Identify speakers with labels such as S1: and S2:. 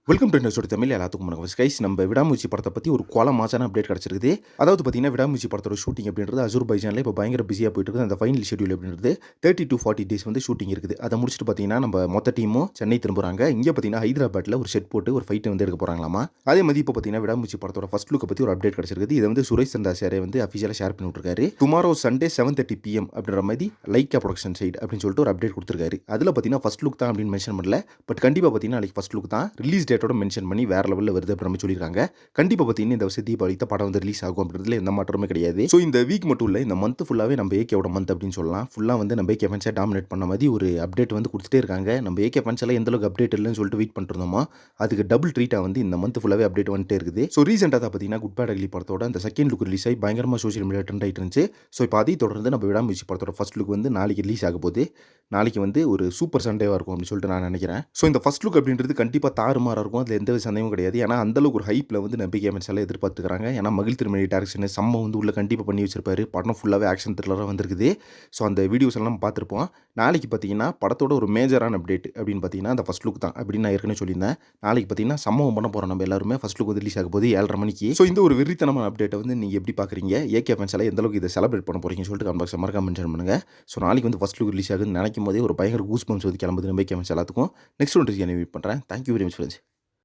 S1: Welcome to என்னோட தமிழ் எல்லாத்துக்கும் வணக்கம் கைஸ். நம்ம விடாமுயற்சி படத்தை பற்றி ஒரு கொலை மாசான அப்டேட் கிடச்சிருக்குது. அதாவது பார்த்தீங்கன்னா விடாமுயற்சி படத்தோட ஷூட்டிங் அப்படின்றது அசர்பைஜானில் இப்போ பயங்கர பிஸியாக போயிட்டு இருக்குது. அந்த ஃபைனல் ஷெட்யூல் அப்படின்றது 30 to 40 days வந்து ஷூட்டிங் இருக்குது. அதை முடிச்சுட்டு பார்த்தீங்கன்னா நம்ம மொத்த டீமும் சென்னை திரும்புறாங்க. இங்கே பார்த்தீங்கன்னா ஹைதராபாத்தில் ஒரு செட் போட்டு ஒரு ஃபைட்டை வந்து எடுக்க போகிறாங்களாமா. அதே மாதிரி இப்போ பார்த்தீங்கன்னா விடாமுயற்சி படத்தோட ஃபர்ஸ்ட் லுக்கை பற்றி ஒரு அப்டேட் கிடச்சிருக்குது. இதை வந்து சுரேஷ் சந்தா சாரே வந்து அஃபிஷியலாக ஷேர் பண்ணி விட்டுருக்காரு. டுமாரோ சண்டே 7:30 PM அப்படின்ற மாதிரி லைக்கா ப்ரொடக்ஷன் சைடு அப்படின்னு சொல்லிட்டு ஒரு அப்டேட் கொடுத்துருக்காரு. அதில் பார்த்தீங்கன்னா ஃபர்ஸ்ட் லுக் தான் அப்படின்னு மென்ஷன் பண்ணல. பட் கண்டிப்பாக பார்த்தீங்கன்னா நாளைக்கு ஃபர்ஸ்ட் லுக் தான். ரிலீஸ் டேட்டோட மென்ஷன் பண்ணி வேற லெவலில் வருது அப்படின்னு சொல்லியிருக்காங்க. கண்டிப்பாக பார்த்தீங்கன்னா இந்த வருஷம் தீபாவளிக்கு படம் வந்து ரிலீஸ் ஆகும் அப்படின்றதுல எந்த மாற்றமே கிடையாது. ஸோ இந்த வீக் மட்டும் இல்லை, இந்த மந்த் ஃபுல்லாகவே நம்ம ஏகேவோட மந்த் அப்படின்னு சொல்லலாம். ஃபுல்லாக வந்து நம்ம ஏகே ஃபேன்ஸை டாமினேட் பண்ண மாதிரி ஒரு அப்டேட் வந்து கொடுத்துட்டே இருக்காங்க. நம்ம ஏகே ஃபேன்ஸ் எல்லாம் எந்த அளவுக்கு அப்டேட் இல்லைன்னு சொல்லிட்டு வெயிட் பண்ணிருந்தோமோ அதுக்கு டபுள் ட்ரீட்டாக வந்து இந்த மந்த் ஃபுல்லாகவே அப்டேட் வந்துட்டே இருக்குது. ஸோ ரீசெண்டாக தான் பார்த்தீங்கன்னா குட் பேட் அக்லி படத்தோட அந்த செகண்ட் லுக் ரிலீஸ் ஆகி பயங்கரமாக சோஷியல் மீடியா ட்ரெண்ட் ஆகிட்டு இருந்துச்சு. ஸோ இப்போ அதை தொடர்ந்து நம்ம விடாமுயற்சி படத்தோட ஃபர்ஸ்ட் லுக் வந்து நாளைக்கு ரிலீஸ் ஆக போகுது. நாளைக்கு வந்து ஒரு சூப்பர் சண்டேவாக இருக்கும் அப்படின்னு சொல்லிட்டு நான் நினைக்கிறேன். ஸோ இந்த ஃபர்ஸ்ட் லுக் அப்படின்றது கண்டிப்பாக தாறுமாறாக இருக்கும். அதில் எந்த சந்தேகமும் கிடையாது. ஏன்னா அந்தளவுக்கு ஒரு ஹைப்பில் வந்து நம்பிக்கை ஃபேன்ஸ் எல்லாம் எதிர்பார்த்துக்கிறாங்க. ஏன்னா மகிழ் திருமணி டேரக்ஷன் செம்ம வந்து உள்ள கண்டிப்பாக பண்ணி வச்சிருப்பாரு. படம் ஃபுல்லாகவே ஆக்ஷன் த்ரில்லராக வந்திருக்குது. ஸோ அந்த வீடியோஸ் எல்லாம் பார்த்துருப்போம். நாளைக்கு பார்த்தீங்கன்னா படத்தோட ஒரு மேஜரான அப்டேட் அப்படின்னு பார்த்தீங்கன்னா அந்த ஃபர்ஸ்ட் லுக் தான் அப்படின்னு நான் ஏற்கனவே சொல்லியிருந்தேன். நாளைக்கு பார்த்தீங்கன்னா சம்பவம் பண்ண போகிறோம் நம்ம எல்லாருமே. ஃபர்ஸ்ட் லுக் வந்து ரிலீஸ் ஆக போது 7:30 மணிக்கு. ஸோ இந்த ஒரு வெறித்தனமான அப்டேட்டை வந்து நீங்கள் எப்படி பார்க்குறீங்க? ஏகே ஃபேன்ஸ் எல்லாம் எந்த அளவுக்கு இதை செலிப்ரேட் பண்ண போறீங்கன்னு சொல்லிட்டு கமெண்ட் பாக்ஸில் மறக்காம மென்ஷன் பண்ணுங்க. ஸோ நாளைக்கு வந்து ஃபர்ஸ்ட் லுக் ரிலீஸ் ஆகுதுன்னு நினைக்கும் போதே ஒரு பயங்கர கூஸ் பம்ப்ஸ் வந்து கிளம்புது நம்ம ஏகே ஃபேன்ஸ் எல்லாத்துக்கும். நெக்ஸ்ட் ஒன்று மீட் பண்ணுறேன். Thank you very much friends.